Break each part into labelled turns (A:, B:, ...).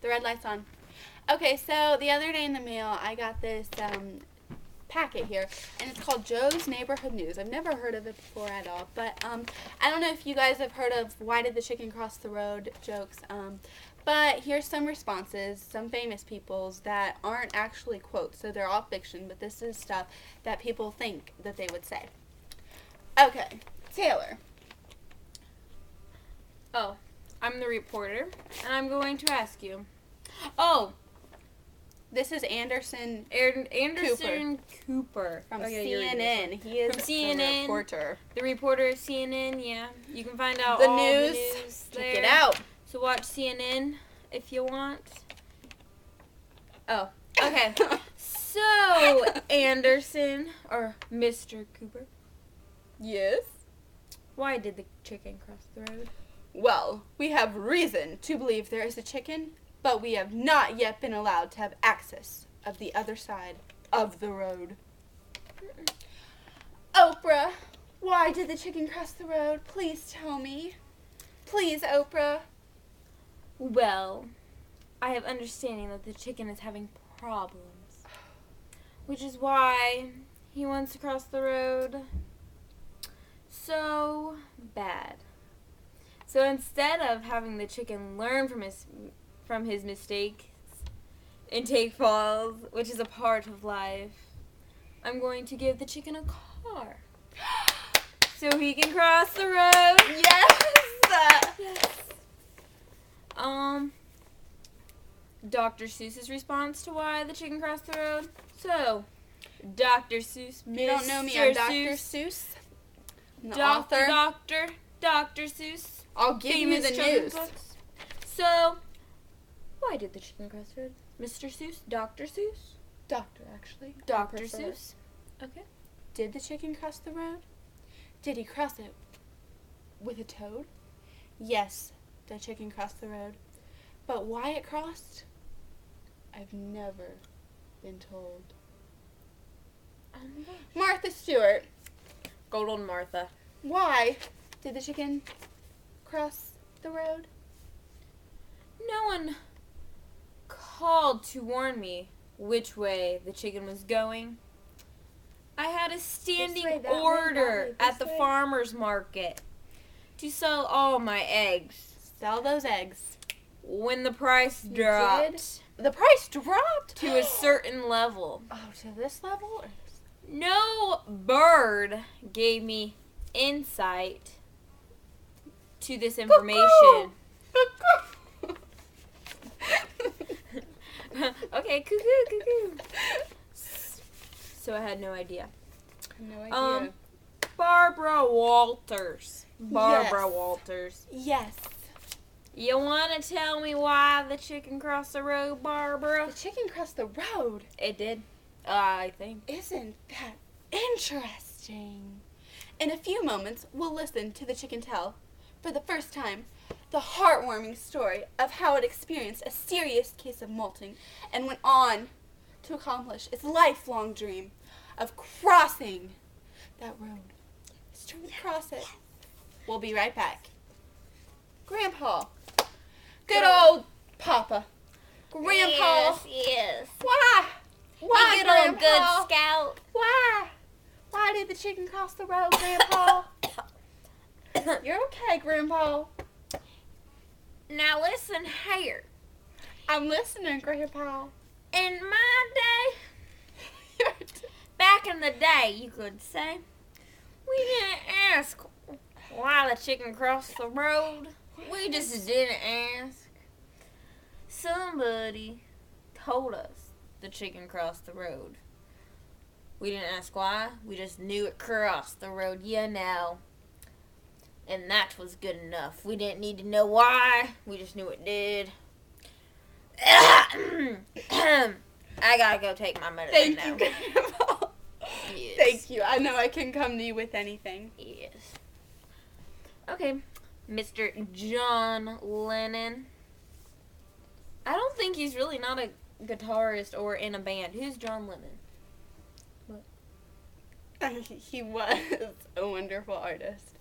A: The red light's on. Okay, so the other day in the mail, I got this packet here, and it's called Joe's Neighborhood News. I've never heard of it before at all, but I don't know if you guys have heard of "Why did the chicken cross the road" jokes, but here's some responses, some famous people's that aren't actually quotes, so they're all fiction, but this is stuff that people think that they would say. Okay, Taylor.
B: Oh, I'm the reporter, and I'm going to ask you. Oh,
A: This is Anderson
B: Anderson Cooper.
A: from
B: You're
A: CNN. He is
B: From CNN.
A: the reporter.
B: The reporter of CNN, yeah. You can find out
A: The
B: all
A: news.
B: the news
A: Check
B: there.
A: it out.
B: So watch CNN if you want. Oh, okay. So, Anderson, or Mr. Cooper,
A: Yes?
B: why did the chicken cross the road?
A: Well, we have reason to believe there is a chicken, but we have not yet been allowed to have access of the other side of the road. Oprah, why did the chicken cross the road? Please tell me. Please, Oprah.
B: Well, I have understanding that the chicken is having problems, which is why he wants to cross the road so bad. So instead of having the chicken learn from his mistakes and take falls, which is a part of life, I'm going to give the chicken a car so he can cross the road.
A: Yes!
B: Yes. Dr. Seuss's response to why the chicken crossed the road. So, Dr. Seuss,
A: You don't know me,
B: Mr.
A: I'm Dr. Seuss. I'm the
B: Doctor,
A: author.
B: Dr. Seuss.
A: I'll give you
B: famous
A: the
B: children's
A: news.
B: books. So, why did the chicken cross the road? Mr. Seuss? Dr. Seuss?
A: Doctor, actually. I
B: Dr.
A: prefer.
B: Seuss? Okay.
A: Did the chicken cross the road? Did he cross it with a toad? Yes, the chicken crossed the road. But why it crossed? I've never been told. Martha Stewart,
B: Good old Martha.
A: why did the chicken cross the road?
B: No one called to warn me which way the chicken was going. I had a standing
A: way, that way,
B: order
A: that way,
B: at the
A: this way.
B: farmer's market to sell all my eggs
A: Sell those eggs.
B: when the price
A: You
B: dropped
A: did? The price dropped
B: to a certain level.
A: Oh, to this level? Or
B: No bird gave me insight to this information. Okay, cuckoo, cuckoo. So I had no idea.
A: No idea.
B: Barbara Walters. Barbara
A: Yes.
B: Walters.
A: Yes.
B: You want to tell me why the chicken crossed the road, Barbara?
A: The chicken crossed the road.
B: It did. I think.
A: Isn't that interesting? In a few moments, we'll listen to the chicken tell, for the first time, the heartwarming story of how it experienced a serious case of molting and went on to accomplish its lifelong dream of crossing that road. It's trying to cross it. We'll be right back. Grandpa. Good old Papa. Grandpa.
B: Yes.
A: Why? Why,
B: You good old
A: Grandpa?
B: good scout.
A: Why? Why did the chicken cross the road, Grandpa? You're okay, Grandpa.
B: Now listen here.
A: I'm listening, Grandpa.
B: In my day, back in the day, you could say, we didn't ask why the chicken crossed the road. We just didn't ask. Somebody told us the chicken crossed the road. We didn't ask why. We just knew it crossed the road, you know. And that was good enough. We didn't need to know why. We just knew it did. I gotta go take my medicine
A: Thank
B: now.
A: you, Grandpa.
B: Yes.
A: Thank you. I know I can come to you with anything.
B: Yes. Okay. Mr. John Lennon. I don't think he's really not a guitarist or in a band. Who's John Lennon?
A: He was a wonderful artist.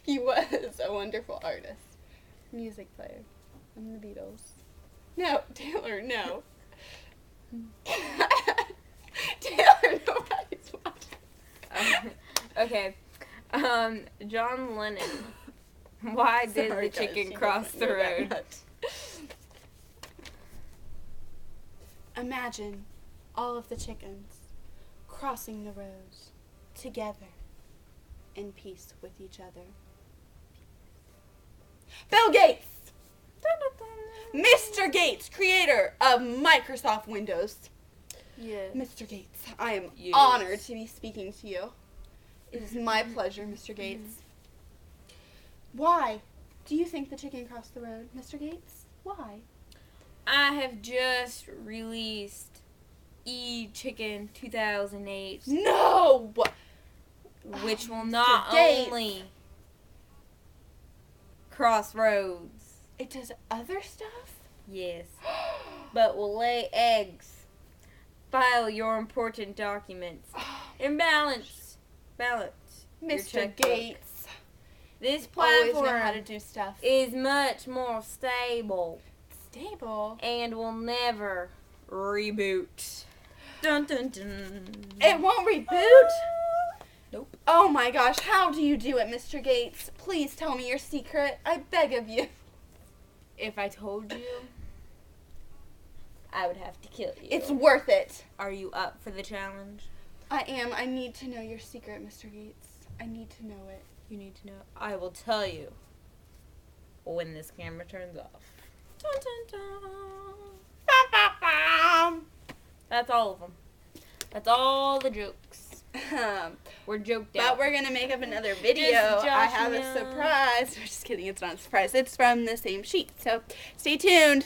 A: He was a wonderful artist. Music player. from the Beatles. No, Taylor, no. Taylor, nobody's watching.
B: Okay. John Lennon. Why did
A: Sorry,
B: the
A: guys,
B: chicken
A: she
B: cross
A: doesn't
B: the
A: know that
B: road?
A: much. Imagine all of the chickens crossing the road together in peace with each other. Bill Gates! Mr. Gates, creator of Microsoft Windows.
B: Yes.
A: Mr. Gates, I am
B: Yes.
A: honored to be speaking to you. It is my pleasure, Mr. Gates. Why do you think the chicken crossed the road, Mr. Gates? Why?
B: I have just released eChicken 2008,
A: No!
B: which will
A: Mr.
B: not
A: Gates.
B: only cross roads,
A: It does other stuff?
B: yes, but will lay eggs, file your important documents, and balance your
A: Mr.
B: checkbook.
A: Gates.
B: This
A: Always know how to
B: platform
A: do stuff.
B: is much more stable
A: Stable.
B: and will never reboot. Dun dun dun.
A: It won't reboot?
B: Nope.
A: Oh my gosh, how do you do it, Mr. Gates? Please tell me your secret. I beg of you.
B: If I told you, I would have to kill you.
A: It's worth it.
B: Are you up for the challenge?
A: I am. I need to know your secret, Mr. Gates. I need to know it.
B: You need to know. I will tell you when this camera turns off. Dun, dun, dun. That's all of them. That's all the jokes. We're joked out.
A: But we're going to make up another video.
B: Just
A: I have a
B: joshing.
A: surprise. We're just kidding. It's not a surprise. It's from the same sheet. So stay tuned.